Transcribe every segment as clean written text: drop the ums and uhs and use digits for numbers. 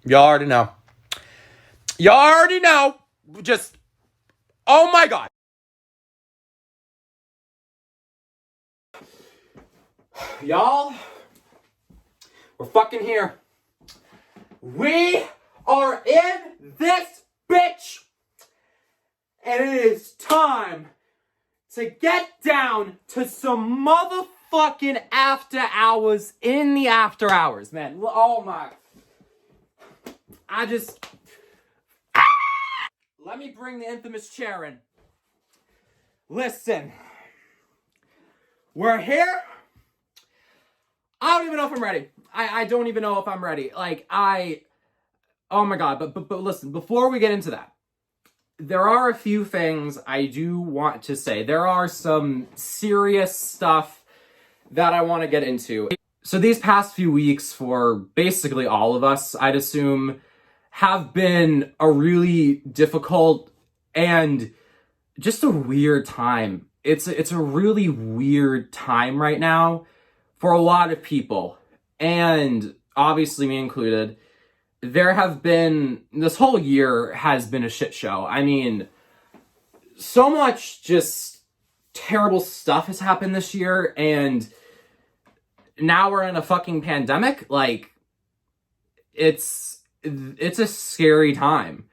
You already know. You already know. Just, oh my God. Y'all, we're fucking here. We are in this bitch. And it is time to get down to some motherfucking after hours in the after hours, man. Oh my. Let me bring the infamous chair in. Listen. We're here. I don't even know if I'm ready. I don't even know if I'm ready. Oh my God. But listen, before we get into that, there are a few things I do want to say. There are some serious stuff that I want to get into. So these past few weeks for basically all of us, I'd assume, have been a really difficult and just a weird time. It's a really weird time right now for a lot of people, and obviously me included. This whole year has been a shit show. I mean, so much just terrible stuff has happened this year, and now we're in a fucking pandemic. It's a scary time.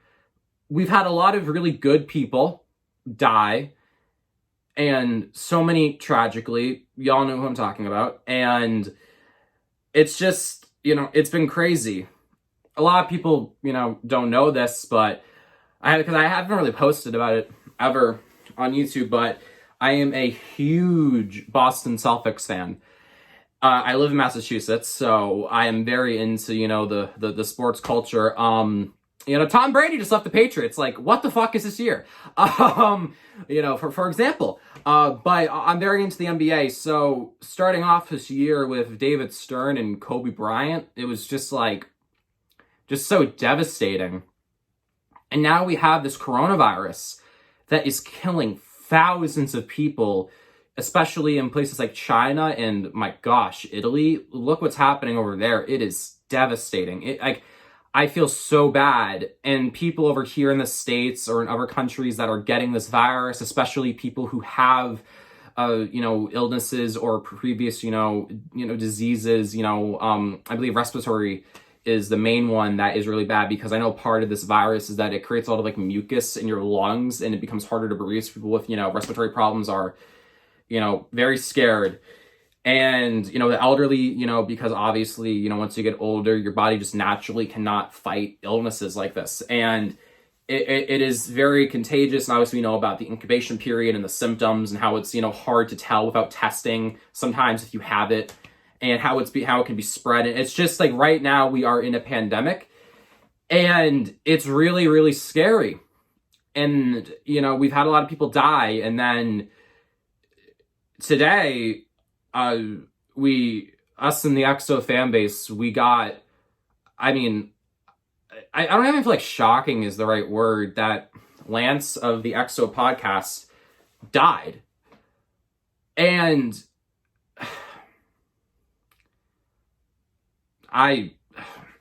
We've had a lot of really good people die, and so many tragically. Y'all know who I'm talking about. And it's just, it's been crazy. A lot of people, don't know this, but because I haven't really posted about it ever on YouTube, but I am a huge Boston Celtics fan. I live in Massachusetts, so I am very into, the sports culture. Tom Brady just left the Patriots. What the fuck is this year? For example. But I'm very into the NBA. So starting off this year with David Stern and Kobe Bryant, it was just so devastating. And now we have this coronavirus that is killing thousands of people, especially in places like China and, my gosh, Italy. Look what's happening over there. It is devastating. I feel so bad. And people over here in the States or in other countries that are getting this virus, especially people who have, illnesses or previous, diseases, I believe respiratory is the main one that is really bad, because I know part of this virus is that it creates a lot of mucus in your lungs and it becomes harder to breathe. People with, respiratory problems are, very scared. And, the elderly, because obviously, once you get older, your body just naturally cannot fight illnesses like this. And it is very contagious. And obviously we know about the incubation period and the symptoms and how it's, hard to tell without testing sometimes if you have it, and how it can be spread. And it's just right now we are in a pandemic, and it's really, really scary. And, we've had a lot of people die. And then today, us in the EXO fan base, we got, I don't even feel like shocking is the right word, that Lance of the EXO podcast died. And I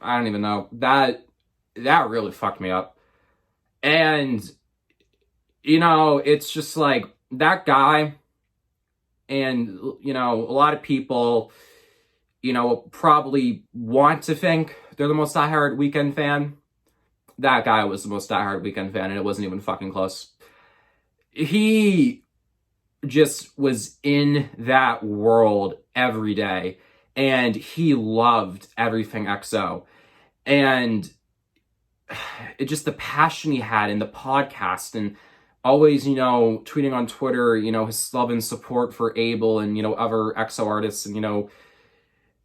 don't even know. That really fucked me up. And, it's just that guy. And, a lot of people, probably want to think they're the most diehard Weeknd fan. That guy was the most diehard Weeknd fan, and it wasn't even fucking close. He just was in that world every day, and he loved everything EXO. And it just, the passion he had in the podcast, and always, tweeting on Twitter, his love and support for Abel and, other EXO artists. And,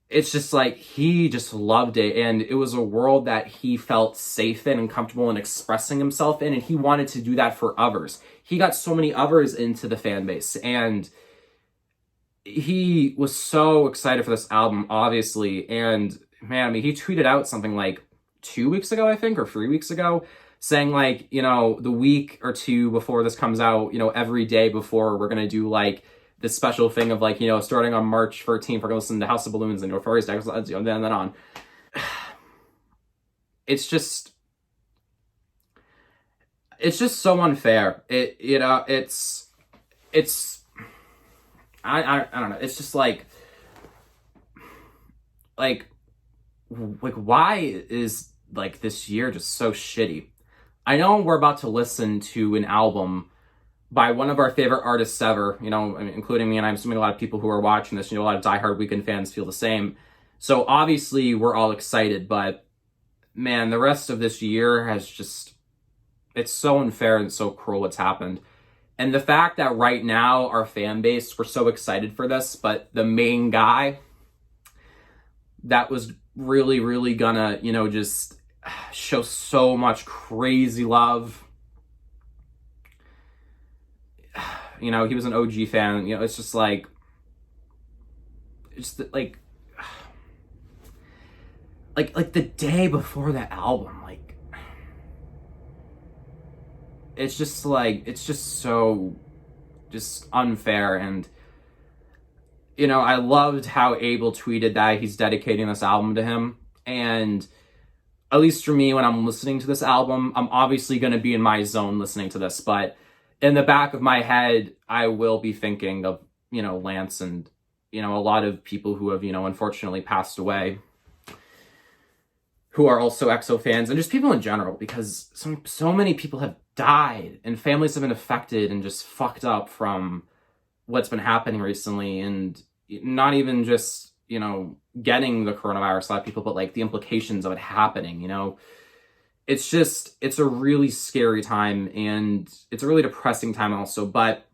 it's just he just loved it. And it was a world that he felt safe in and comfortable in expressing himself in. And he wanted to do that for others. He got so many others into the fan base. And he was so excited for this album, obviously. And, man, he tweeted out something 2 weeks ago, I think, or 3 weeks ago, saying the week or two before this comes out, every day before, we're going to do this special thing of starting on March 13th, we're going to listen to House of Balloons and Thursday, and then on. it's just so unfair. I don't know. It's just like why is like this year just so shitty? I know we're about to listen to an album by one of our favorite artists ever, I mean, including me, and I'm assuming a lot of people who are watching this, a lot of diehard Weeknd fans feel the same. So obviously we're all excited, but man, the rest of this year has just, it's so unfair and so cruel what's happened. And the fact that right now our fan base, we're so excited for this, but the main guy that was really, really gonna, just show so much crazy love. He was an OG fan. It's just like the day before the album, it's just so just unfair. And I loved how Abel tweeted that he's dedicating this album to him. And at least for me, when I'm listening to this album, I'm obviously going to be in my zone listening to this, but in the back of my head, I will be thinking of, Lance and, a lot of people who have, unfortunately passed away, who are also EXO fans, and just people in general, because so many people have died and families have been affected and just fucked up from what's been happening recently. And not even just, getting the coronavirus, a lot of people, but like the implications of it happening, it's a really scary time, and it's a really depressing time also. But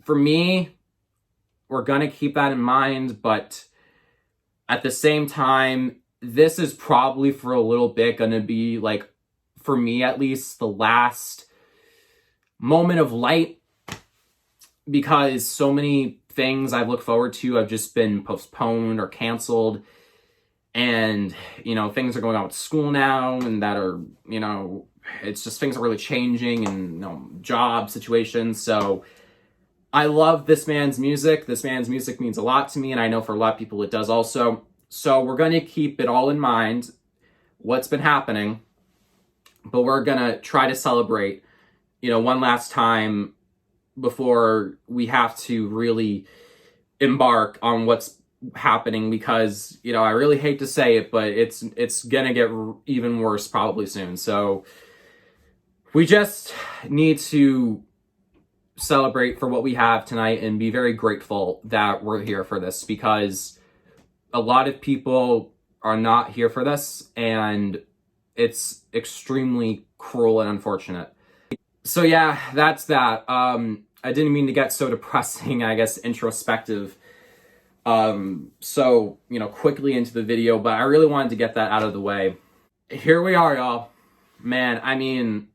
for me, we're gonna keep that in mind, but at the same time, this is probably for a little bit gonna be, like, for me at least, the last moment of light, because so many things I've looked forward to have just been postponed or canceled. And, things are going on with school now, and that are, it's just things are really changing, and, job situations. So I love this man's music. This man's music means a lot to me, and I know for a lot of people it does also. So we're going to keep it all in mind, what's been happening, but we're going to try to celebrate, one last time before we have to really embark on what's happening, because I really hate to say it, but it's gonna get even worse probably soon. So we just need to celebrate for what we have tonight and be very grateful that we're here for this, because a lot of people are not here for this, and it's extremely cruel and unfortunate. So yeah, that's that. I didn't mean to get so depressing, I guess, introspective. So, quickly into the video, but I really wanted to get that out of the way. Here we are, y'all. Man, I mean,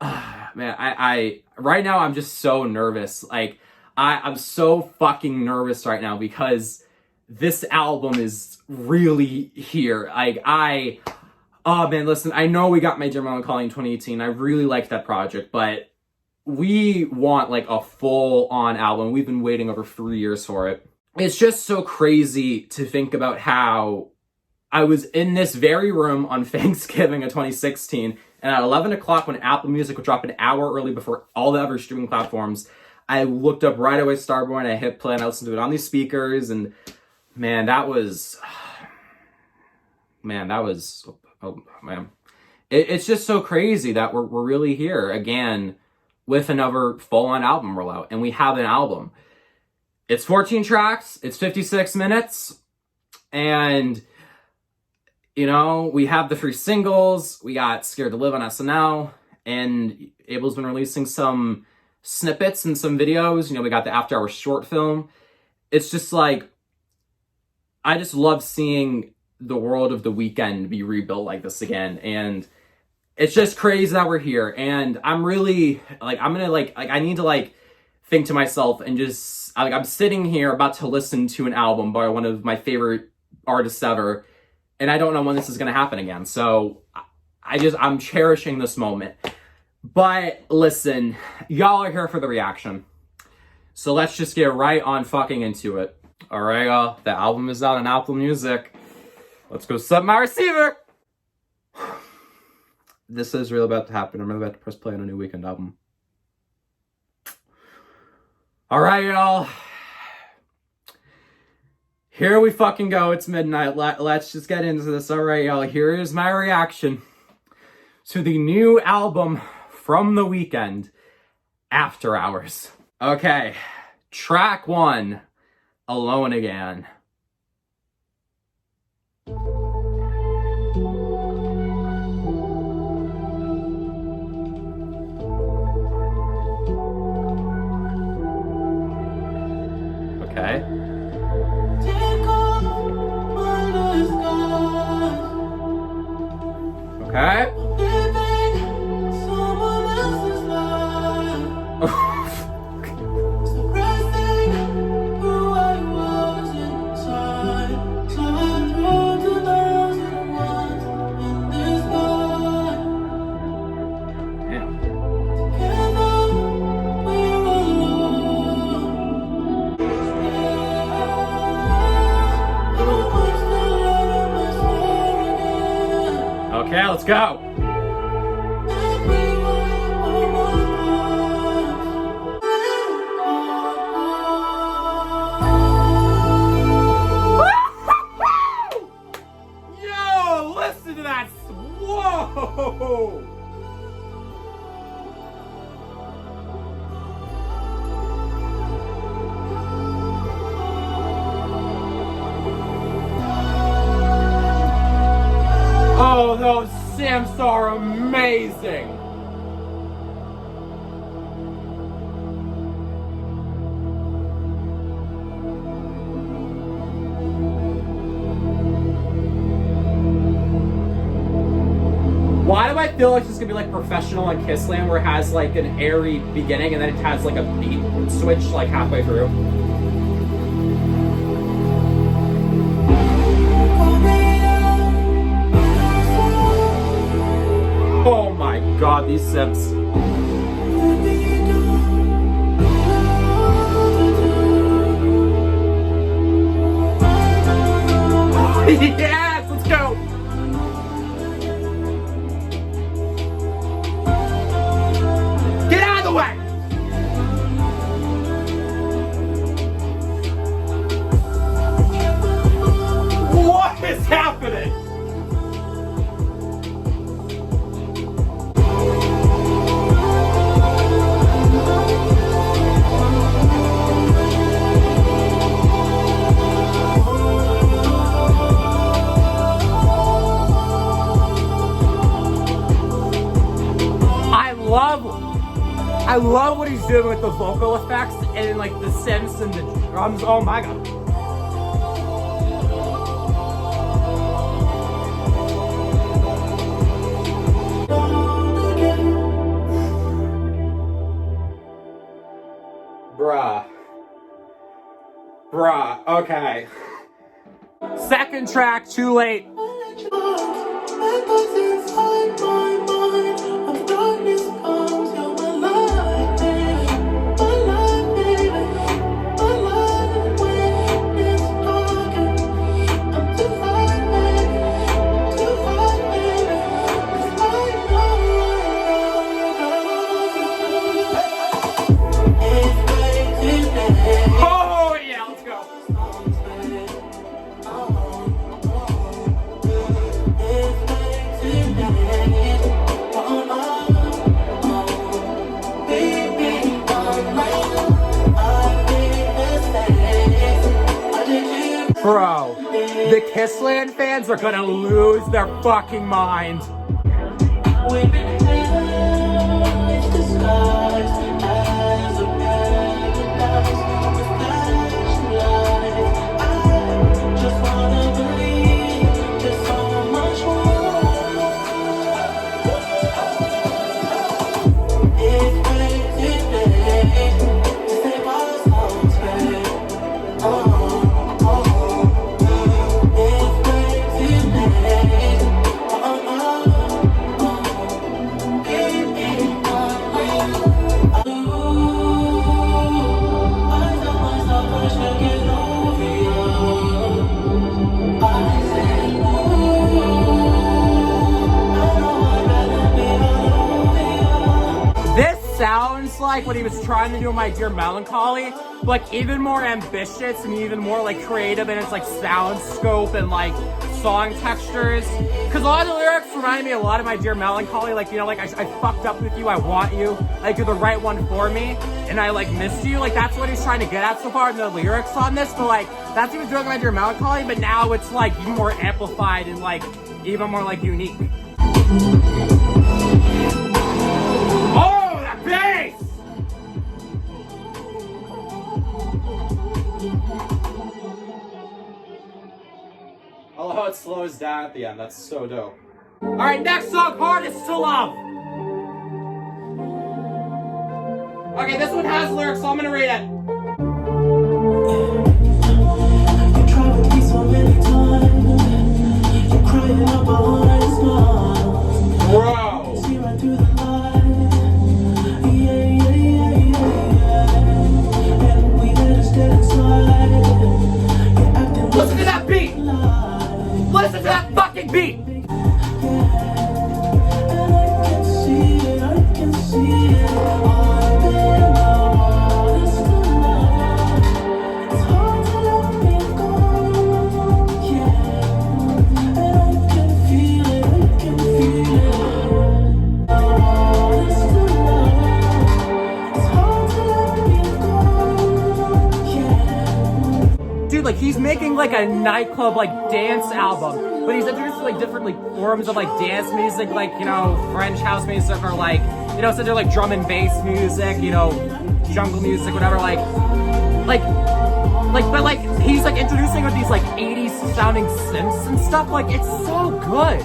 man, I right now I'm just so nervous. I'm so fucking nervous right now, because this album is really here. Oh man, listen, I know we got Major Melancholy in 2018. I really liked that project, but we want a full-on album. We've been waiting over 3 years for it. It's just so crazy to think about how I was in this very room on Thanksgiving of 2016, and at 11 o'clock, when Apple Music would drop an hour early before all the other streaming platforms, I looked up right away Starboy, and I hit play, and I listened to it on these speakers, and man, that was... Oh, man. It's just so crazy that we're really here again with another full-on album rollout, and we have an album. It's 14 tracks, it's 56 minutes, and, we have the 3 singles. We got Scared to Live on SNL, and Abel's been releasing some snippets and some videos. We got the After Hours short film. It's just I just love seeing the world of the Weeknd be rebuilt like this again, and it's just crazy that we're here. And I'm really I'm gonna I need to think to myself, and just I'm sitting here about to listen to an album by one of my favorite artists ever, and I don't know when this is gonna happen again. So I'm cherishing this moment. But listen, y'all are here for the reaction, so let's just get right on fucking into it. All right, y'all, the album is out on Apple Music. Let's go set my receiver. This is really about to happen. I'm really about to press play on a new Weeknd album. All right, y'all. Here we fucking go. It's midnight. Let's just get into this. All right, y'all. Here is my reaction to the new album from The Weeknd, After Hours. Okay, track 1, Alone Again. Okay. Okay. Okay, let's go. Yo, listen to that. Whoa. Oh, those synths are amazing! Why do I feel like this is gonna be like Professional on Kissland, where it has like an airy beginning and then it has like a beat switch like halfway through? Oh my god, these synths. Yes, let's go! Get out of the way! What is happening? I love what he's doing with the vocal effects and like the synths and the drums. Oh my god. Bruh, okay. Second track, Too Late. Bro, the Kissland fans are gonna lose their fucking mind. like what he was trying to do in My Dear Melancholy, but like even more ambitious and even more like creative in its like sound scope and like song textures. Because a lot of the lyrics remind me a lot of My Dear Melancholy, like, you know, like I fucked up with you, I want you, like you're the right one for me, and I like missed you. Like that's what he's trying to get at so far in the lyrics on this. But like that's what he was doing in My Dear Melancholy, but now it's like even more amplified and like even more like unique. Oh, that bass! I love how it slows down at the end. That's so dope. All right, next song, Hardest to Love. Okay, this one has lyrics, so I'm gonna read it. You try with me so many times. You're crying up all night smile. Bro. See right through the light. And we let us get inside. Listen to that beat. Listen to that fucking beat. Like he's making like a nightclub like dance album, but he's introducing like different like forms of like dance music, like, you know, French house music, or like, you know, so they're like drum and bass music, you know, jungle music, whatever, but like he's like introducing with these like 80s sounding synths and stuff. Like it's so good.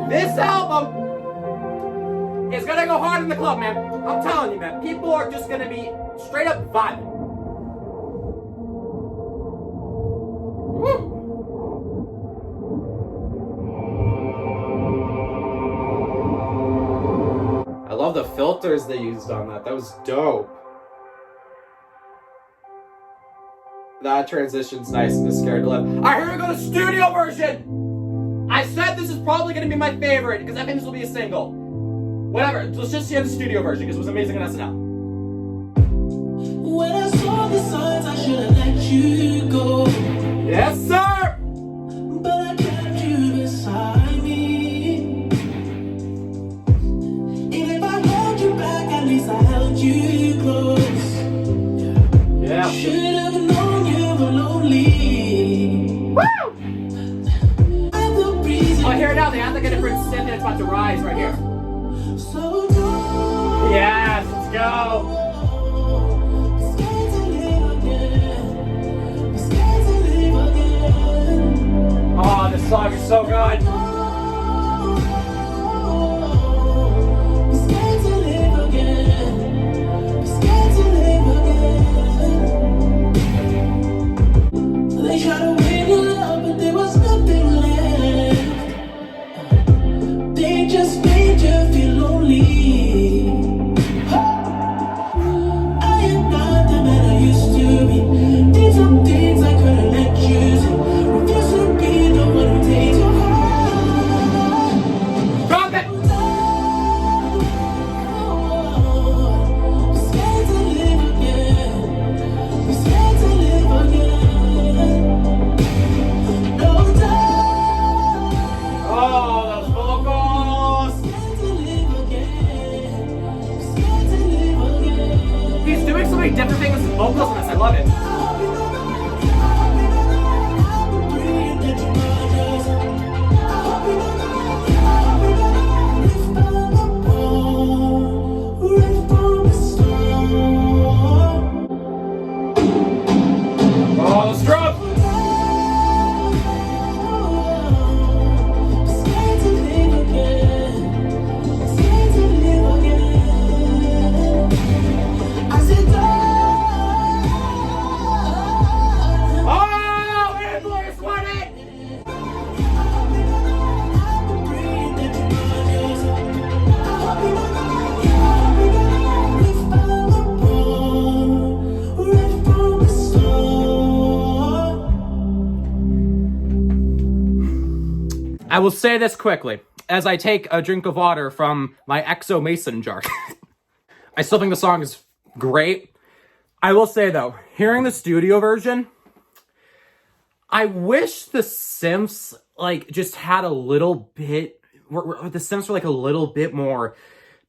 This album is gonna go hard in the club, man. I'm telling you, man. People are just gonna be straight up vibing. Woo. I love the filters they used on that. That was dope. That transition's nice and Scared to Live. Alright, here we go, the studio version! I said this is probably going to be my favorite because I think this will be a single. Whatever, let's just hear the studio version because it was amazing on SNL. When I saw the signs, I should have let you go. Yes, sir! But I kept you beside me. And if I held you back, at least I held you close. Yeah. Should have known you were lonely. Woo! Oh, here it now. They have like a different synth and it's about to rise right here. Yes, let's go. Oh, this song is so good. They try to win your love, but there was nothing left. They just made you feel lonely. I am not the man I used to be. Did some things I couldn't let you see. Refuse to be the one who takes your heart. Drop it! We're scared to live again. We're scared to live again. No time. Oh, those vocals! He's doing so many different things with vocals in this. I love it. Oh, let's drop! I will say this quickly as I take a drink of water from my Exo Mason jar. I still think the song is great. I will say though, hearing the studio version, I wish the synths like just had a little bit, the synths were like a little bit more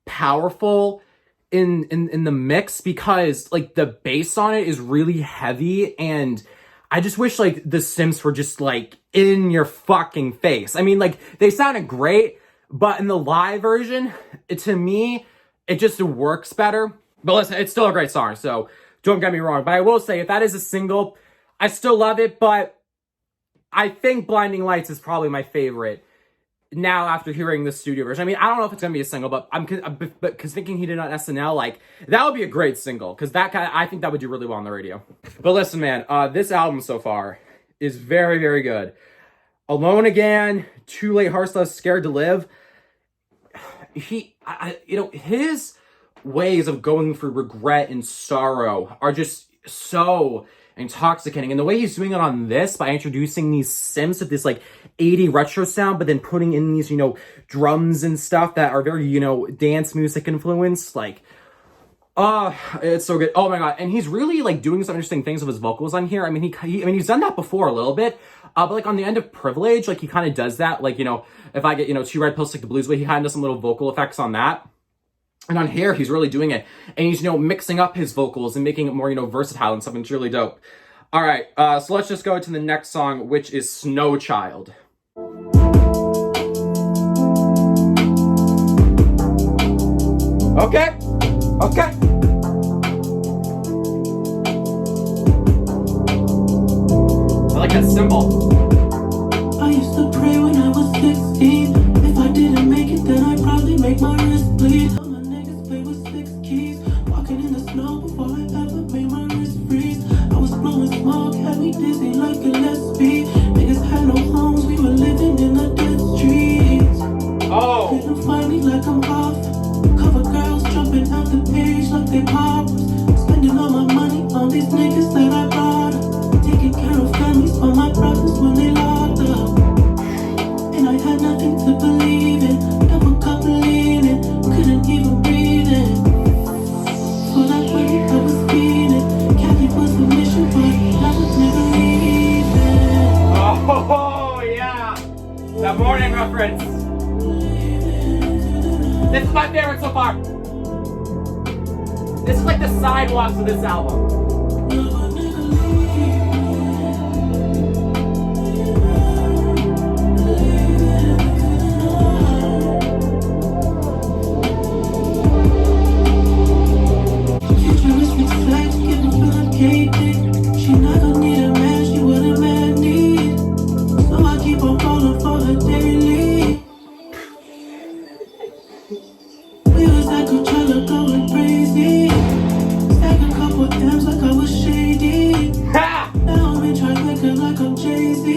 powerful in the mix, because like the bass on it is really heavy, and I just wish like the synths were just like in your fucking face. I mean, like they sounded great, but in the live version, to me, it just works better. But listen, it's still a great song, so don't get me wrong. But I will say, if that is a single, I still love it, but I think Blinding Lights is probably my favorite now after hearing the studio version. I mean, I don't know if it's gonna be a single, but because thinking he did on SNL, like that would be a great single, because that guy, I think that would do really well on the radio. But listen, man, this album so far is very, very good. Alone Again, Too Late, Heartless, Scared to Live. His ways of going through regret and sorrow are just so intoxicating, and the way he's doing it on this by introducing these synths with this like 80 retro sound, but then putting in these drums and stuff that are very dance music influenced, like it's so good. Oh my god. And he's really like doing some interesting things with his vocals on here. I mean, he's done that before a little bit, but like on the end of Privilege, like he kind of does that, like if I get two red pills stick the blues way, he kind of does some little vocal effects on that. And on here, he's really doing it. And he's, mixing up his vocals and making it more, versatile and something that's really dope. All right, so let's just go to the next song, which is Snow Child. Okay. I like that cymbal. I used to pray when I was 16. If I didn't make it, then I'd probably make my wrist bleed. Dizzy like Gillespie. Niggas had no homes, we were living in the dead streets. Oh. Couldn't find me like I'm off. Cover girls jumping out the page like they poppers. Spending all my money on these niggas that I bought up. Taking care of families for my brothers when they locked up. And I had nothing to believe in. Double cup leaning, couldn't even breathe in. For that money I was feeding. Kathy was a mission, but I was never leaving. Oh, yeah. That morning reference. This is my favorite so far. This is like the sidewalks of this album. Futuristic flex, giving Philip K. Dick. She never need a man, she what a man need. So I keep on falling for her daily. We was at Coachella going crazy. Stack a couple M's like I was shady. Ha! Now I'm in Tribeca like I'm Jay-Z.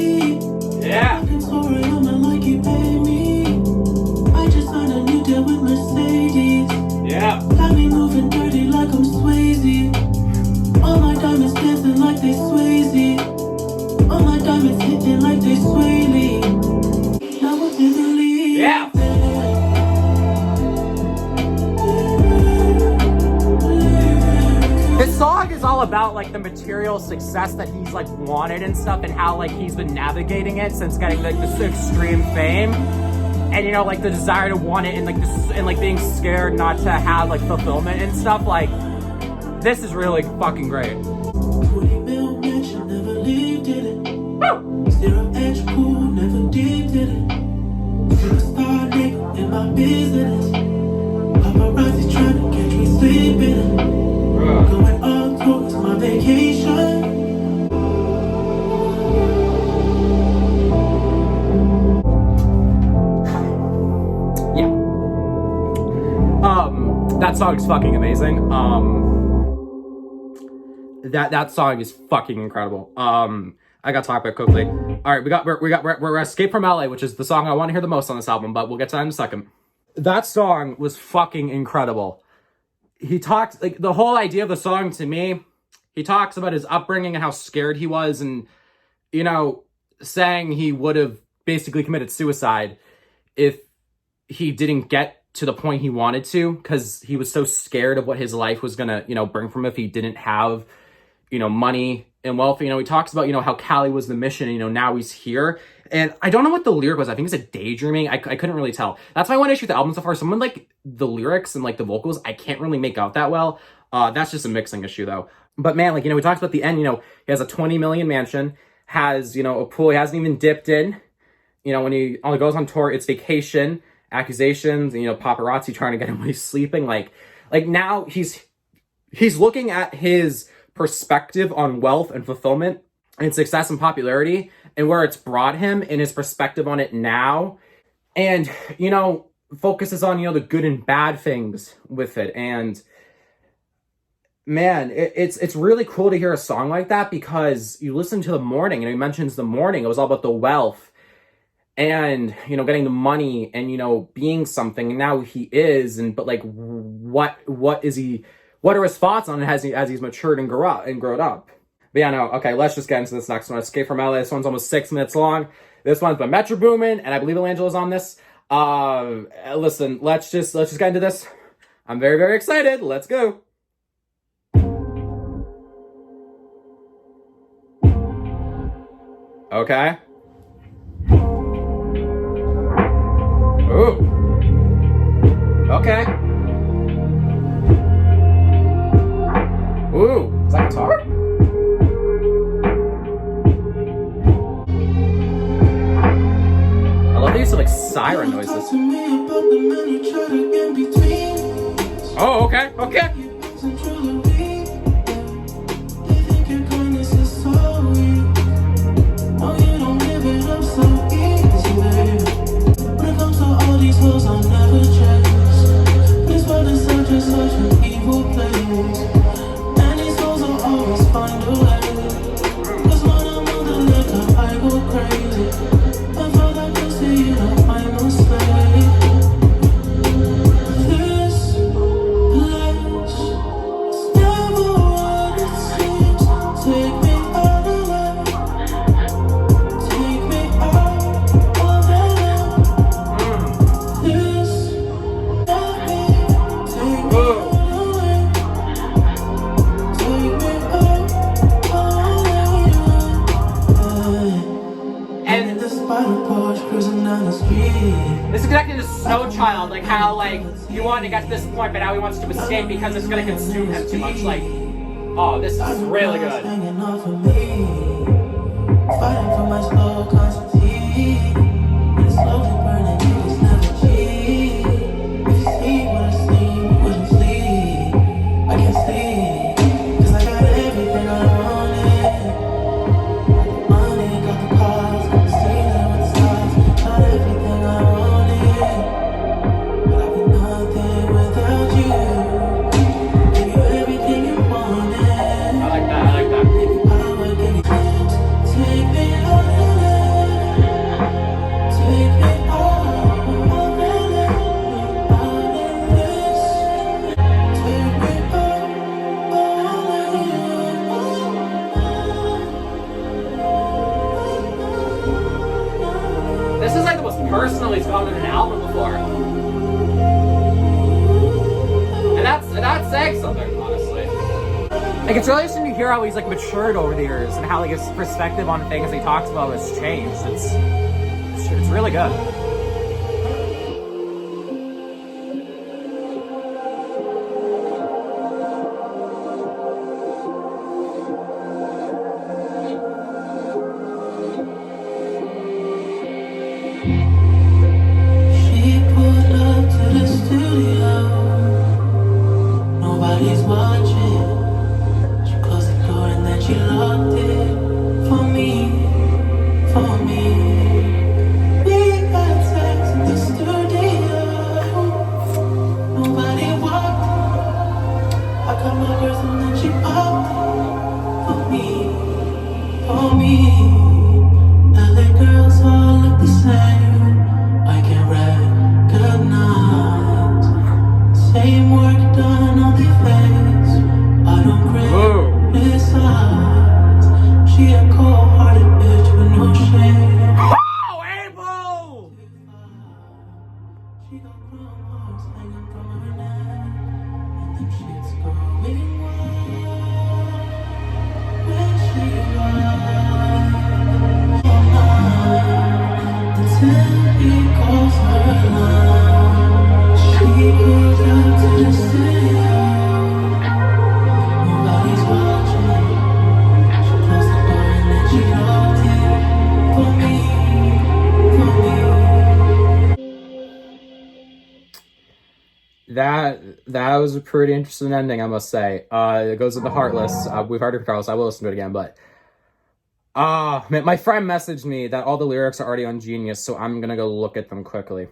Yeah. I can score it, I'm not like you pay me. I just signed a new deal with Mercedes. Yeah. Got me moving dirty like I'm Swayze. All my diamonds dancing like they Swayze. All my diamonds hitting like they Swayze. Now I can't believe Yeah. This song is all about like the material success that he's like wanted and stuff, and how like he's been navigating it since getting like this extreme fame, and like the desire to want it, and like this, and like being scared not to have like fulfillment and stuff. Like this is really fucking great. 20 mil mansion, never lived in it. Zero edge cool, never did it. Superstar nigga in my business. Paparazzi trying to catch me sleeping. Going on tour, it's my vacation. That song is fucking amazing. That song is fucking incredible. I gotta talk about it quickly. All right, we're Escape from LA, which is the song I want to hear the most on this album, but we'll get to that in a second. That song was fucking incredible. He talks, like, the whole idea of the song to me, he talks about his upbringing and how scared he was, and saying he would have basically committed suicide if he didn't get to the point he wanted to, because he was so scared of what his life was gonna, bring from him if he didn't have, money and wealth. He talks about, how Cali was the mission, and, now he's here. And I don't know what the lyric was. I think it's a daydreaming. I couldn't really tell. That's my one issue with the album so far. Someone like the lyrics and like the vocals, I can't really make out that well. That's just a mixing issue though. But man, like, he talks about the end, he has a 20 million mansion, has, a pool he hasn't even dipped in. When he only goes on tour, it's vacation, accusations, paparazzi trying to get him when he's sleeping. Like now he's looking at his perspective on wealth and fulfillment and success and popularity and where it's brought him and his perspective on it now. And, focuses on, the good and bad things with it. And man, it's really cool to hear a song like that, because you listen to The Morning, he mentions The Morning. It was all about the wealth and, getting the money and, being something. And now he is, but like, what is he, what are his thoughts on it as he's matured and grown up? But yeah, no, okay, let's just get into this next one. Escape from LA. This one's almost 6 minutes long. This one's by Metro Boomin, and I believe Angela's on this. Listen, let's just get into this. I'm very, very excited. Let's go. Okay. Ooh. Okay. Ooh, is that guitar? I love the use of like siren noises. Oh, okay, okay. I'll never change. This world is such an evil place, and these souls will always find a way. 'Cause when I'm on the liquor, I go crazy. And for that pussy, I'm a slave. This place is never what it seems. Take me out of life. Take me out of life. This is exactly the Snow Child, like how like he wanted to get to this point, but now he wants to escape because it's going to consume him too much. Like, oh, this is really good. Fighting for my slow constantly, it's slowly burning. It's never cheap. If you see what I see, you wouldn't sleep. I can't sleep 'cause I got everything I wanted. Money, got the cars, got the ceiling with the stars, got everything I wanted. But I'd be nothing without you. Give you everything you wanted. I like that. Give you power, give you hands. Take me out of there. Take me out of there. Out of this. Take me out of there. This is like the most personal he's gone in an album before. And that's saying something, honestly. Like, it's really interesting to hear how he's like matured over the years and how like his perspective on things he talks about has changed. It's really good. She pulled up to the studio. Nobody's watching. She closed the door and then she locked it for me. We had sex in the studio. Nobody walked. I got my girls and then she popped for me. LA girls all look the same. I can't recognize. Same work done on their face. I don't criticize. She a cold-hearted bitch with no shame. Oh, A+! She got chrome hearts hanging from her neck, and them shits growing wild. Where she lies, until he calls her line. She goes out to the city, nobody's watching. She closed the door and then she locked it for me, for me. That was a pretty interesting ending, I must say. It goes into Heartless. We've already heard Heartless. I will listen to it again, but man, my friend messaged me that all the lyrics are already on Genius, so I'm gonna go look at them quickly.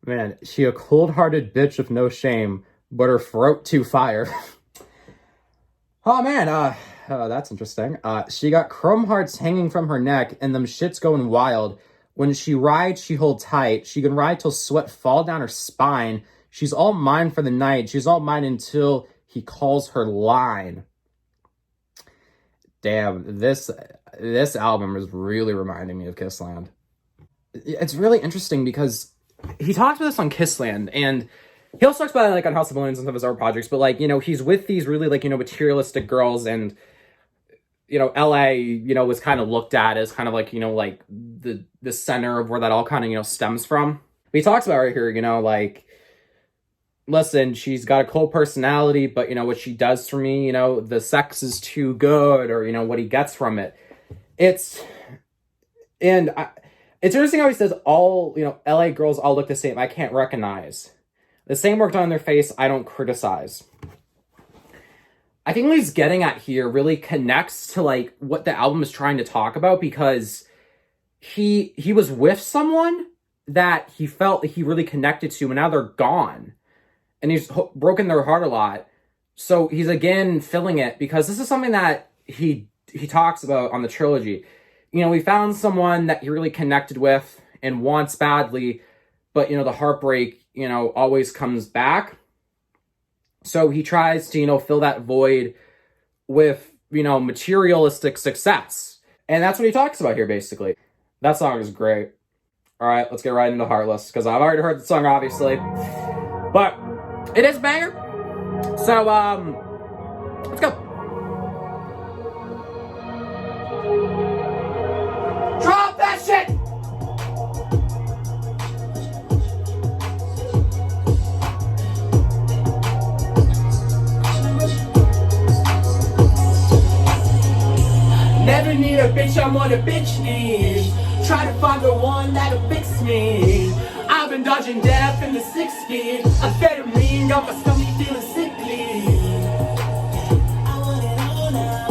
Man, she a cold-hearted bitch with no shame, but her throat too fire. Oh man, that's interesting. She got chrome hearts hanging from her neck, and them shits going wild. When she rides, she hold tight. She can ride till sweat fall down her spine. She's all mine for the night. She's all mine until he calls her line. Damn, this album is really reminding me of Kissland. It's really interesting because he talks about this on Kissland, and he also talks about it like on House of Balloons and some of his other projects, but like, you know, he's with these really like, you know, materialistic girls, and you know, LA, you know, was kind of looked at as kind of like, you know, like the center of where that all kind of, you know, stems from. But he talks about right here, you know, like, listen, she's got a cold personality, but you know, what she does for me, you know, the sex is too good, or, you know, what he gets from it. It's interesting how he says all, you know, LA girls all look the same. I can't recognize. The same work done on their face, I don't criticize. I think what he's getting at here really connects to like what the album is trying to talk about, because he was with someone that he felt that he really connected to, and now they're gone, and he's broken their heart a lot. So he's again filling it, because this is something that he talks about on the trilogy. You know, he found someone that he really connected with and wants badly, but you know, the heartbreak, you know, always comes back. So he tries to, you know, fill that void with, you know, materialistic success. And that's what he talks about here, basically. That song is great. All right, let's get right into Heartless, because I've already heard the song, obviously. But it is a banger. So, let's go. Drop that shit! Never need a bitch, I'm what a bitch needs. Try to find the one that'll fix me. I've been dodging death in the 6 speed. Amphetamine got my stomach feeling sickly. I want it all now.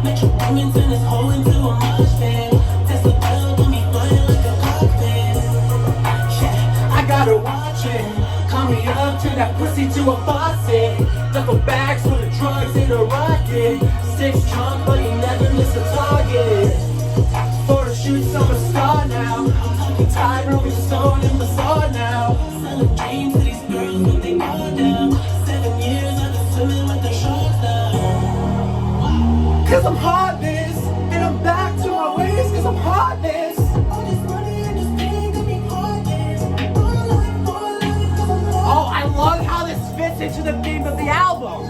Metro Boomin turn this hole into a mosh pit. Tesla bell got me flying like a cockpit. Yeah, I gotta watch it. Call me up, turn that pussy to a faucet. Duffel bags full of drugs in a rocket. 6 trunk, but you never miss a target. Photo shoots, I'm a star now. I'm talking tight, Rolling Stone and Bazaar now. Selling dreams to these girls, but they all down. 7 years I've been swimming with the sharks now. Cause I'm heartless, and I'm back to my ways, cause I'm heartless. All this money and this pain got me heartless. Oh, I love how this fits into the theme of the album.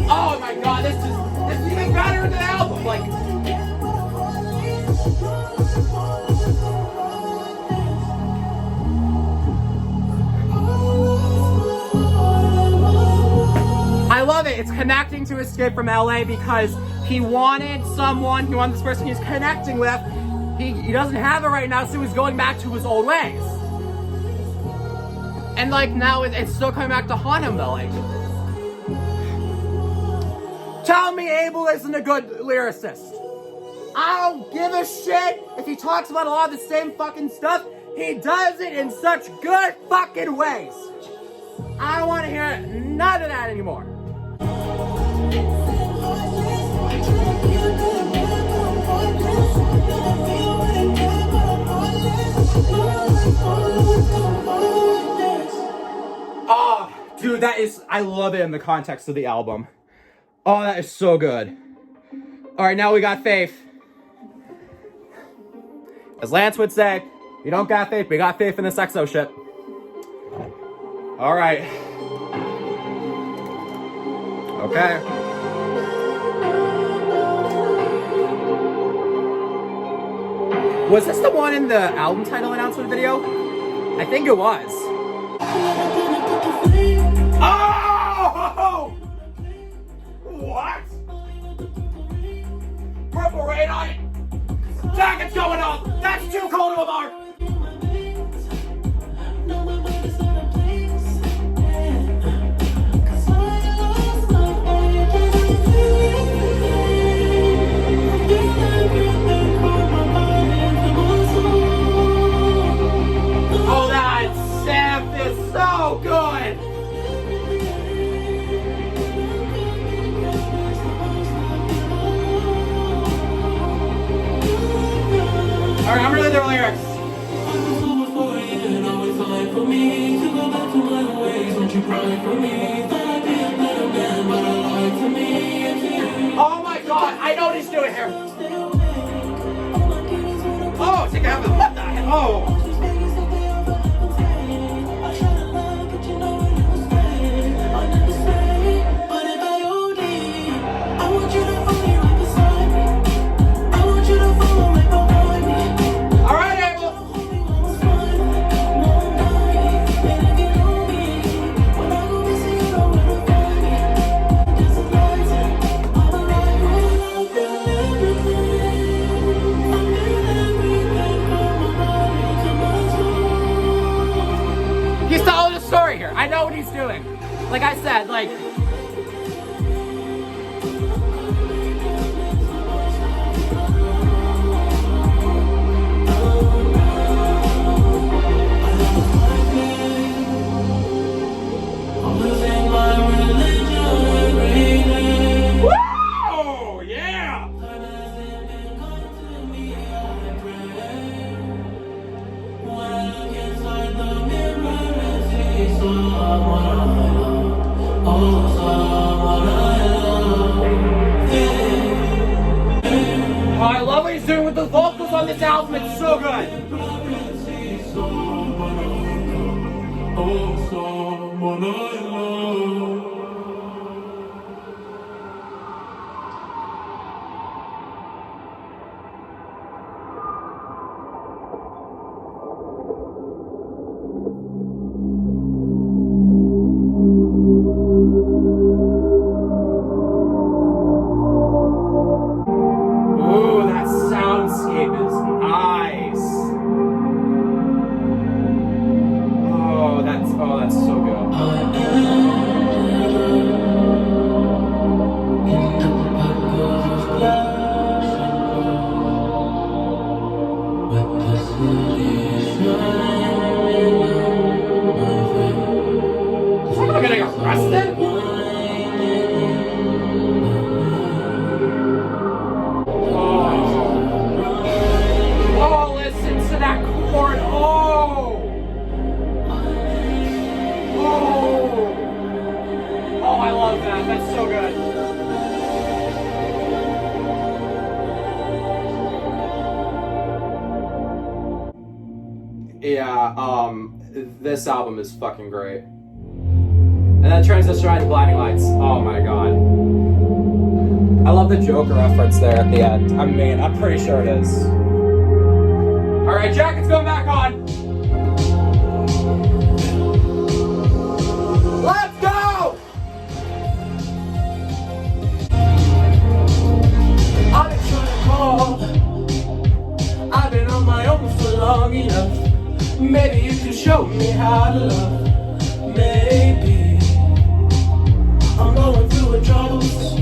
Oh my god, this is even better than the album. Like, I love it. It's connecting to Escape from LA, because he wanted someone, he wanted this person he's connecting with. He doesn't have it right now, so he's going back to his old ways. And like now it's still coming back to haunt him though. Like, tell me Abel isn't a good lyricist. I don't give a shit if he talks about a lot of the same fucking stuff. He does it in such good fucking ways. I don't want to hear none of that anymore. Oh, dude, I love it in the context of the album. Oh, that is so good. All right, now we got Faith. As Lance would say, You don't got faith, we got faith in this EXO shit. Alright. Okay. Was this the one in the album title announcement video? I think it was. Oh! What? Purple rain on it! Jacket's going off! That's too cold of a mark! Oh, that Sam is so good! Alright, I'm reading the lyrics. Oh my god, I know what he's doing here. Oh, take a what the hell? Oh. He's telling a story here. I know what he's doing. Like I said, like... Woo! Yeah! Oh, I love what he's doing with the vocals on this album. It's so good. Ooh, that soundscape is nice. Oh, that's so good. Is someone gonna get arrested? Oh, listen to that chord. Oh! Oh, I love that. That's so good. Yeah, this album is fucking great. And then transition right to Blinding Lights. Oh my god. I love the Joker reference there at the end. I mean, I'm pretty sure it is. Alright, Jacket's going back on. Let's go! I've been trying to call. I've been on my own for long enough. Maybe you can show me how to love. Maybe I'm going through a troubles.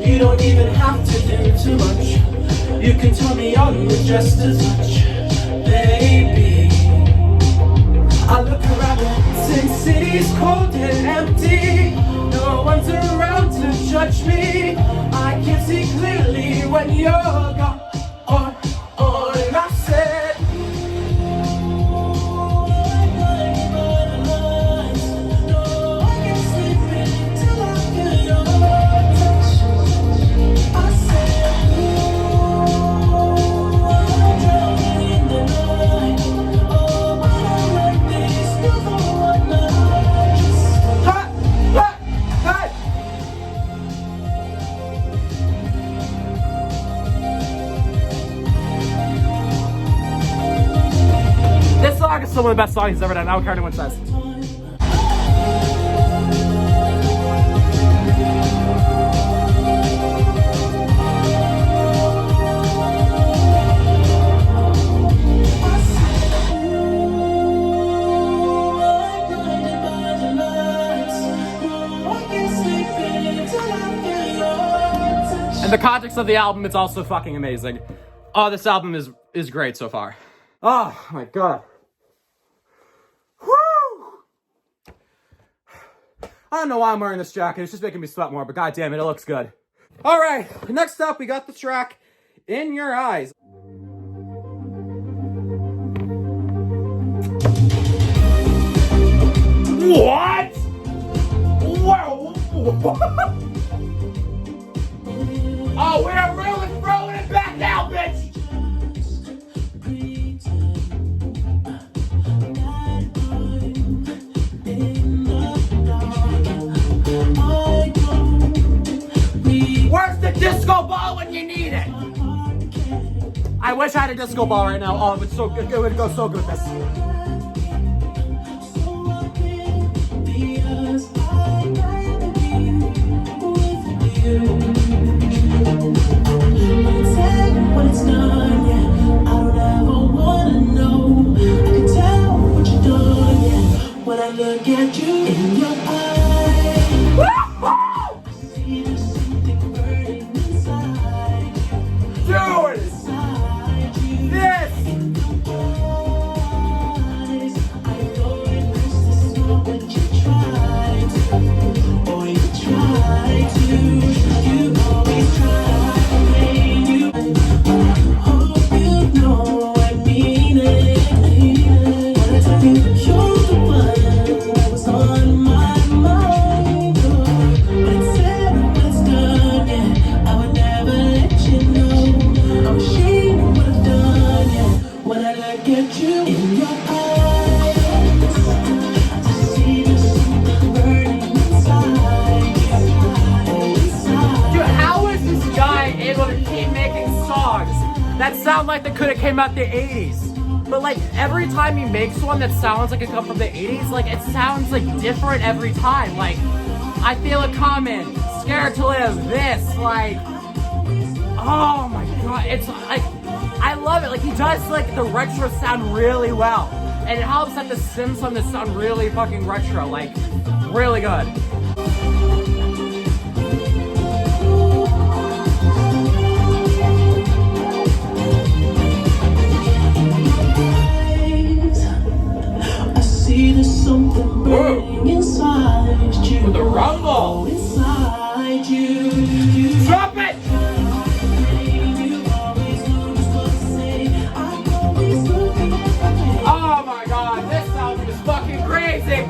You don't even have to do too much. You can turn me on with just as much, baby. I look around since city's cold and empty. No one's around to judge me. I can see clearly when you're gone. And I said, no, I can't sleep till I feel your touch. I said, I'm drowning in the night. song is still one of the best songs he's ever done. I don't care what anyone says. And the context of the album, it's also fucking amazing. Oh, this album is great so far. Oh my god. Woo! I don't know why I'm wearing this jacket. It's just making me sweat more, but god damn it, it looks good. All right, next up, we got the track In Your Eyes. What? Whoa! Oh, we're really throwing it back now, bitch! Where's the disco ball when you need it? I wish I had a disco ball right now. Oh, it would so good. It would go so good with this. When it's done, yeah, I don't ever wanna know. I can tell what you've done, yeah. When I look at you in your eyes, I see there's something burning inside you. Dude! Inside you. This! In your eyes, I know this is not what you tried to. Or you tried to. You always try. That sound like they could have came out the 80s. But like every time he makes one that sounds like it come from the 80s, like it sounds like different every time. Like I Feel It Coming, Scared to Live, this, like, oh my god, it's like, I love it. Like he does like the retro sound really well. And it helps that the Sims song to sound really fucking retro, like really good. There's something burning inside you. With the rumble inside you. Drop it! Oh my god, this album is fucking crazy!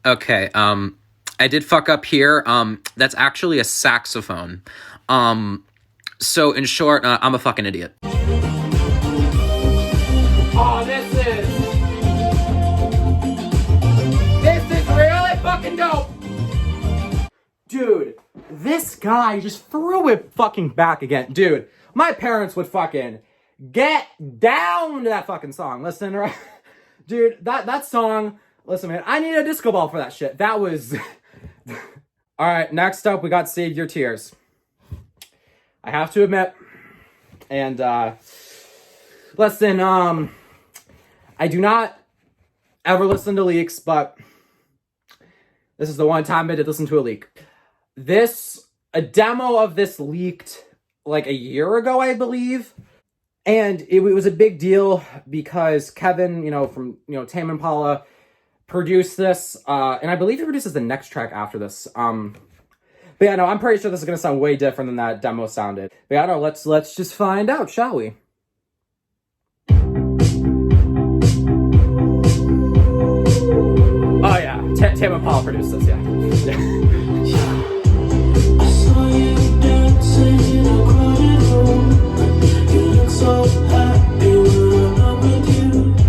Okay, I did fuck up here. That's actually a saxophone. So in short, I'm a fucking idiot. Oh, this is really fucking dope. Dude, this guy just threw it fucking back again. Dude, my parents would fucking get down to that fucking song. Listen, right? Dude, that song... Listen, man, I need a disco ball for that shit. That was... Alright, next up, we got Save Your Tears. I have to admit, and, listen, I do not ever listen to leaks, but this is the one time I did listen to a leak. A demo of this leaked, like, a year ago, I believe, and it was a big deal because Kevin, from, Tame Impala, produced this, and I believe he produces the next track after this. But yeah, no, I'm pretty sure this is gonna sound way different than that demo sounded. But yeah, no, let's just find out, shall we? Oh yeah, Tame Impala produced this, yeah. I saw you dancing in a crowded room. You look so happy when I'm not with you.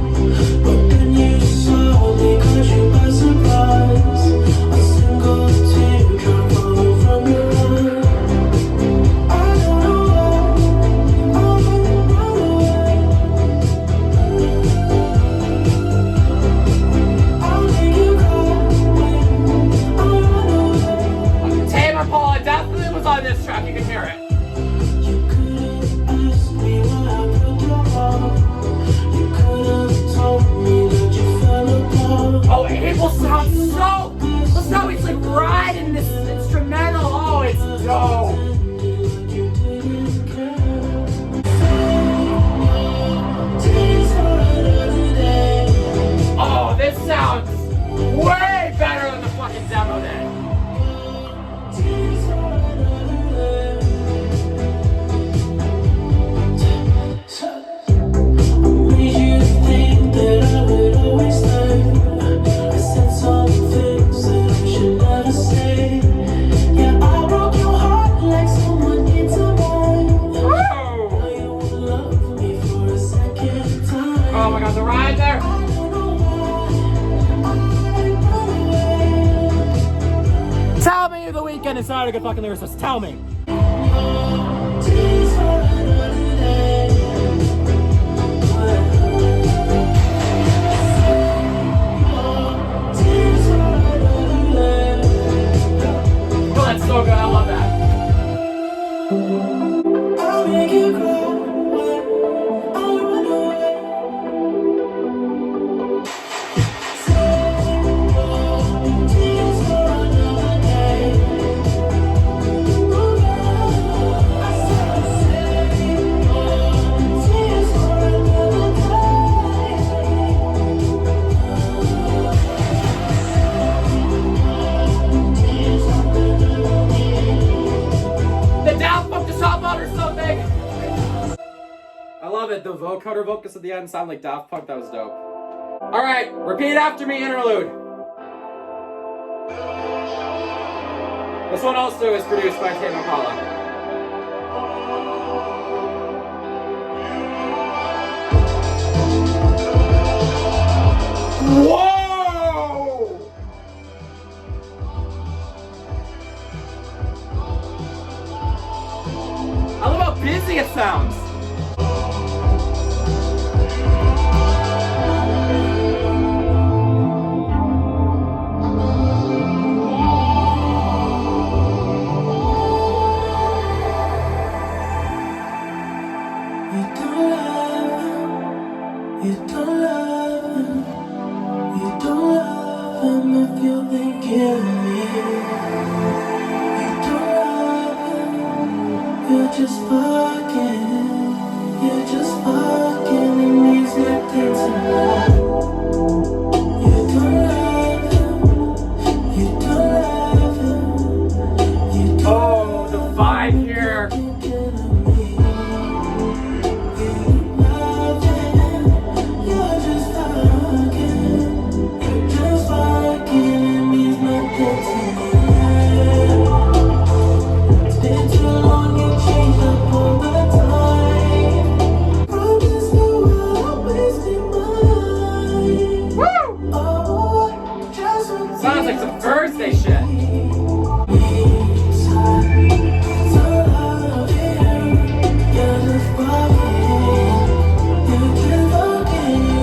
Oh my god, the ride there! Tell me the Weeknd is not a good fucking lyricist. Tell me. Oh, that's so good. I love that. I'll make you cry. I'll run away. Tears for another day. Tears for another The down funk to top out or something. I love it. The vocoder vocals at the end sound like Daft Punk. That was dope. All right, repeat after me. Interlude. This one also is produced by Tame Impala. Whoa! I love how busy it sounds. You don't love him. You don't love him. You don't love him if you think killing me. You don't love him. You're just fucking. You're just fucking and he's nothing tonight. You don't love him. You don't love him. You don't Oh, the vibe here. Sounds like some Thursday shit.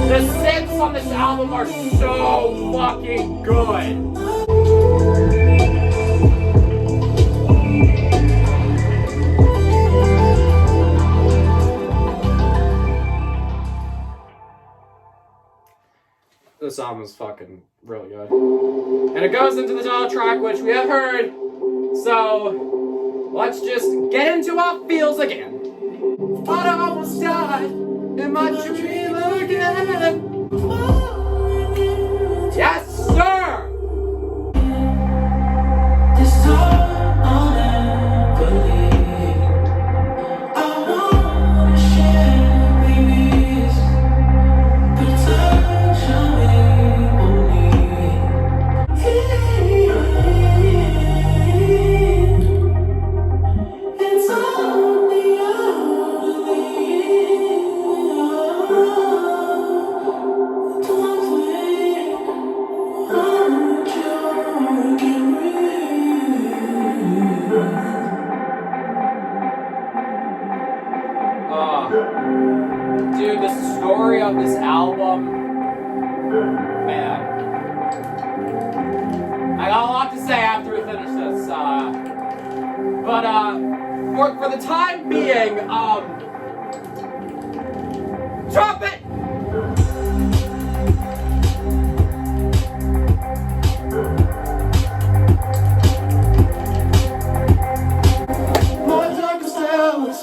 The synths on this album are so fucking good. This album is fucking really good. And it goes into the title track, which we have heard. So let's just get into what feels again. Thought I almost died in my dream again. Yes, sir! This time I'll never leave. I wanna share babies, potentially only. It's only Dude, the story of this album, man. I got a lot to say after we finish this, but for the time being, drop it! My darkest hours.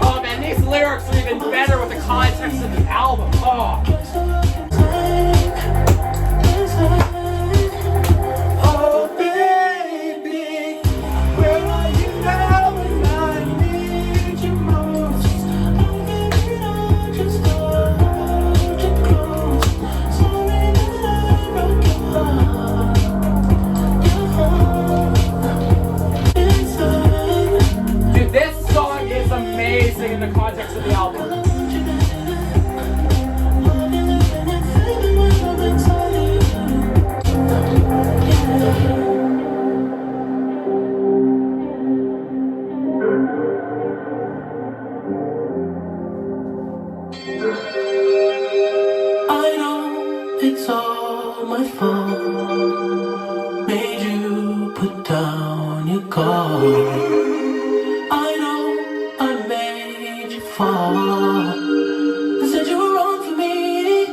Oh man, these lyrics are even better with the context of the album. Oh. it's all my fault. Made you put down your guard. I know I made you fall. I said you were wrong for me.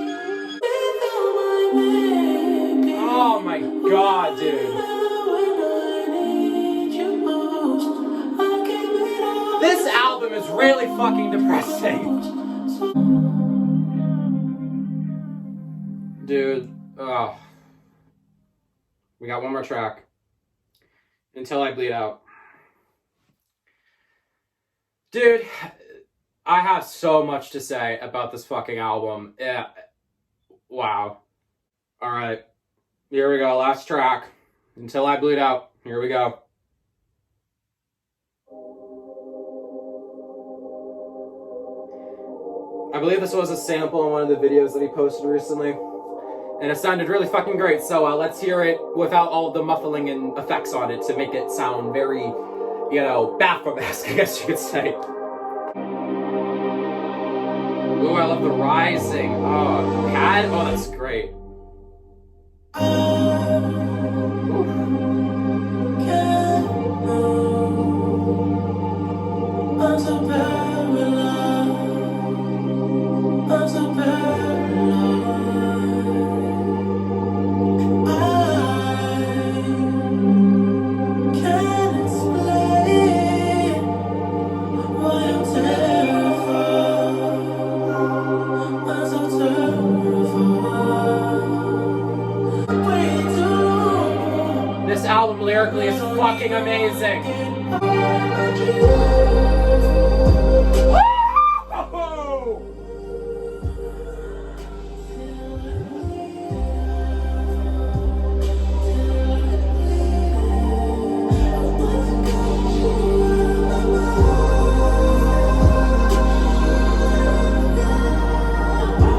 Oh my god, dude. This album is really fucking depressing. Dude, oh. We got one more track. Until I Bleed Out. Dude, I have so much to say about this fucking album. Yeah. Wow. Alright. Here we go. Last track. Until I Bleed Out. Here we go. I believe this was a sample in one of the videos that he posted recently. And it sounded really fucking great, so let's hear it without all the muffling and effects on it to make it sound very, you know, Baphomet-esque, I guess you could say. Ooh, I love the rising. Oh, pad? Oh, that's great. This album lyrically is fucking amazing.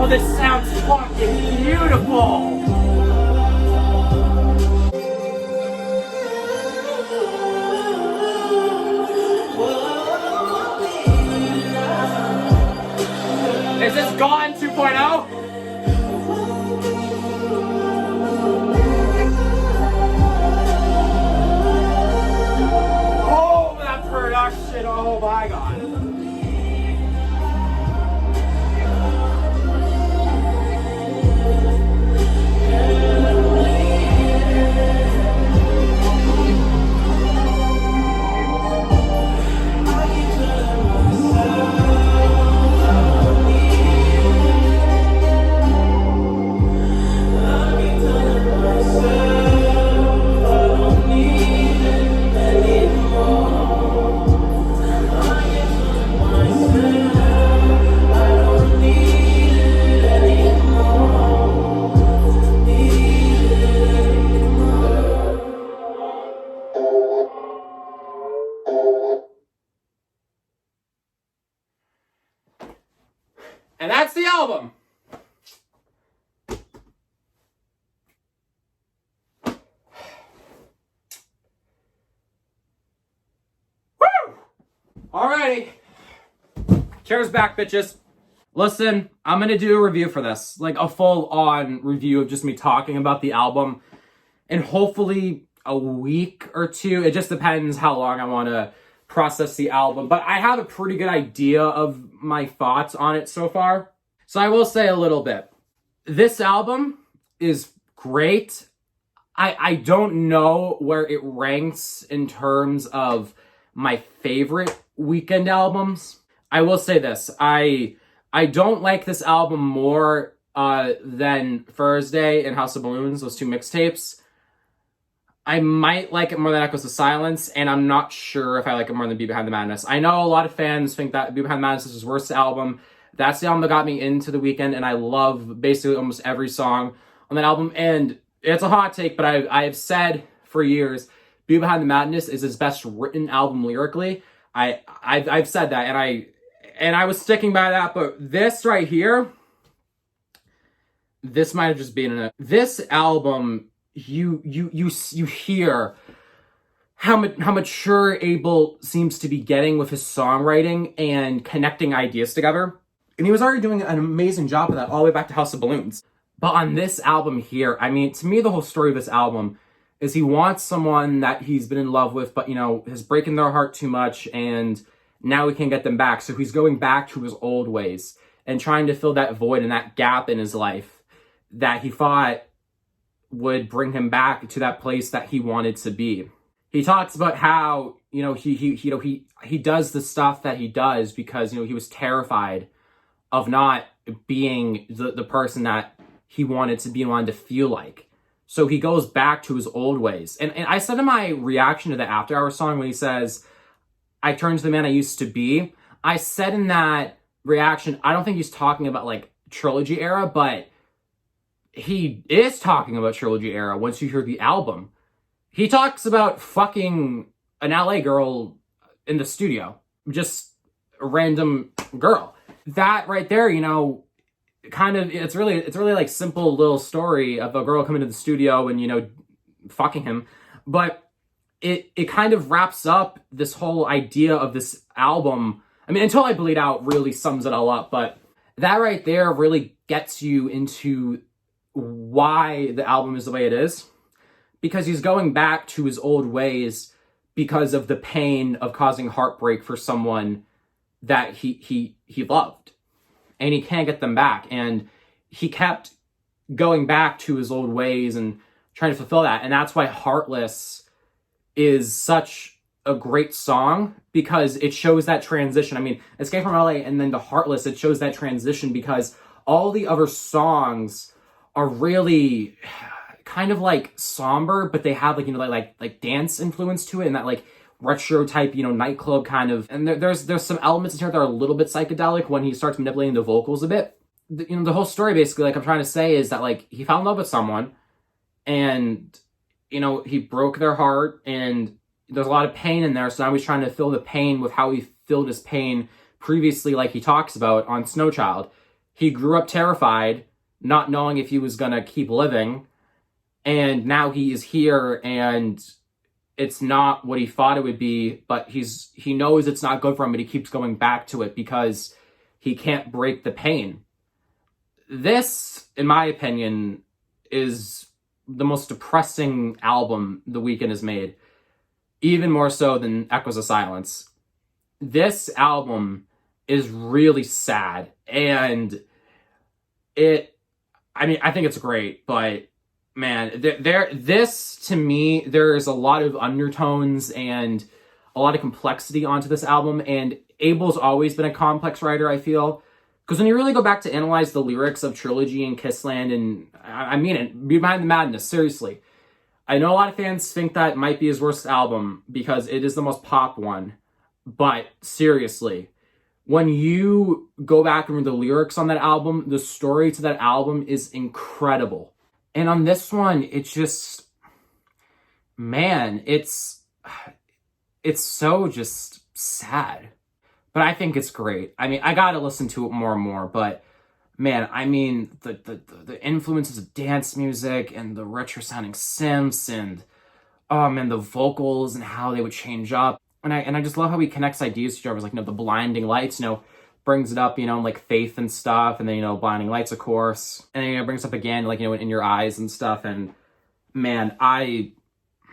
Oh, this sounds fucking beautiful. Is this Gone 2.0? Oh, that production, oh my god. And that's the album. Woo! Alrighty. Chairs back, bitches. Listen, I'm gonna do a review for this. Like a full-on review of just me talking about the album. And hopefully a week or two. It just depends how long I want to process the album. But I have a pretty good idea of my thoughts on it so far. So I will say a little bit. This album is great. I don't know where it ranks in terms of my favorite Weeknd albums. I will say this. I don't like this album more than Thursday and House of Balloons, those two mixtapes. I might like it more than Echoes of Silence, and I'm not sure if I like it more than Be Behind the Madness. I know a lot of fans think that Be Behind the Madness is his worst album. That's the album that got me into the Weeknd, and I love basically almost every song on that album. And it's a hot take, but I've said for years, Be Behind the Madness is his best written album lyrically. I've said that, and I was sticking by that. But this right here, this might have just been this album. You hear how mature Abel seems to be getting with his songwriting and connecting ideas together. And he was already doing an amazing job of that all the way back to House of Balloons. But on this album here, I mean, to me, the whole story of this album is he wants someone that he's been in love with, but, you know, has broken their heart too much, and now he can't get them back. So he's going back to his old ways and trying to fill that void and that gap in his life that he thought would bring him back to that place that he wanted to be. He talks about how, you know, he does the stuff that he does because, you know, he was terrified of not being the person that he wanted to be and wanted to feel like. So he goes back to his old ways. And I said in my reaction to the After Hours song when he says, I turned to the man I used to be, I said in that reaction, I don't think he's talking about like Trilogy era, but he is talking about Trilogy era once you hear the album. He talks about fucking an LA girl in the studio, just a random girl. That right there, you know, kind of, it's really like simple little story of a girl coming to the studio and, you know, fucking him. But it kind of wraps up this whole idea of this album. I mean, Until I Bleed Out really sums it all up, but that right there really gets you into why the album is the way it is. Because he's going back to his old ways because of the pain of causing heartbreak for someone that he loved. And he can't get them back. And he kept going back to his old ways and trying to fulfill that. And that's why Heartless is such a great song, because it shows that transition. I mean, Escape from LA and then to Heartless, it shows that transition because all the other songs are really kind of like somber, but they have like, you know, like dance influence to it and that like retro type, you know, nightclub kind of. And there's some elements in here that are a little bit psychedelic when he starts manipulating the vocals a bit. You know, the whole story basically, like I'm trying to say, is that like he fell in love with someone and, you know, he broke their heart and there's a lot of pain in there. So now he's trying to fill the pain with how he filled his pain previously, like he talks about on Snow Child. He grew up terrified, not knowing if he was going to keep living. And now he is here and it's not what he thought it would be, but he knows it's not good for him, but he keeps going back to it because he can't break the pain. This, in my opinion, is the most depressing album The Weeknd has made, even more so than Echoes of Silence. This album is really sad, and I think it's great, but man, this to me, there is a lot of undertones and a lot of complexity onto this album, and Abel's always been a complex writer, I feel. Because when you really go back to analyze the lyrics of Trilogy and Kissland, and I mean it, Be Behind the Madness, seriously. I know a lot of fans think that might be his worst album because it is the most pop one. But seriously, when you go back and read the lyrics on that album, the story to that album is incredible. And on this one, it's just, man, it's so just sad. But I think it's great. I mean, I gotta listen to it more and more, but man, I mean, the influences of dance music and the retro sounding synths and, oh man, the vocals and how they would change up. And I just love how he connects ideas to each other, like, you know, the blinding lights, you know, brings it up, you know, like Faith and stuff, and then, you know, blinding lights, of course. And then, you know, brings up again, like, you know, In Your Eyes and stuff. And man,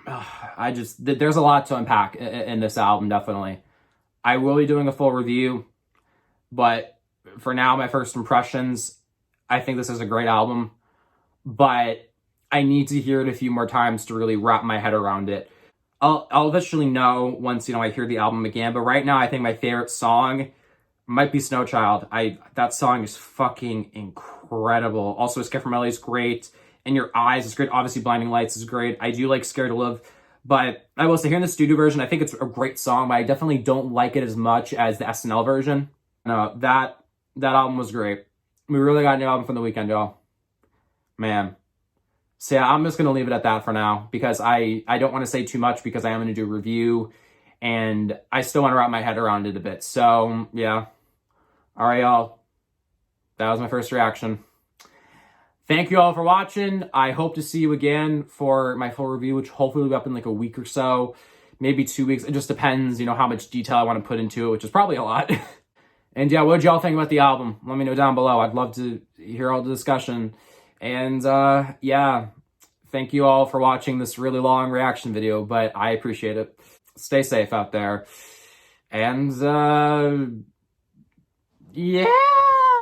there's a lot to unpack in this album, definitely. I will be doing a full review, but for now, my first impressions, I think this is a great album, but I need to hear it a few more times to really wrap my head around it. I'll eventually know once, you know, I hear the album again, but right now I think my favorite song might be Snow Child. That song is fucking incredible. Also, Escape from LA is great. In Your Eyes is great. Obviously, Blinding Lights is great. I do like Scared to Live. But I will say, here in the studio version, I think it's a great song, but I definitely don't like it as much as the SNL version. No, that album was great. We really got a new album from The Weeknd, y'all. Man. So yeah, I'm just going to leave it at that for now, because I don't want to say too much, because I am going to do a review, and I still want to wrap my head around it a bit. So, yeah. All right, y'all. That was my first reaction. Thank you all for watching. I hope to see you again for my full review, which hopefully will be up in like a week or so, maybe 2 weeks. It just depends, you know, how much detail I want to put into it, which is probably a lot. And yeah, what did y'all think about the album? Let me know down below. I'd love to hear all the discussion. And yeah, thank you all for watching this really long reaction video, but I appreciate it. Stay safe out there. And yeah.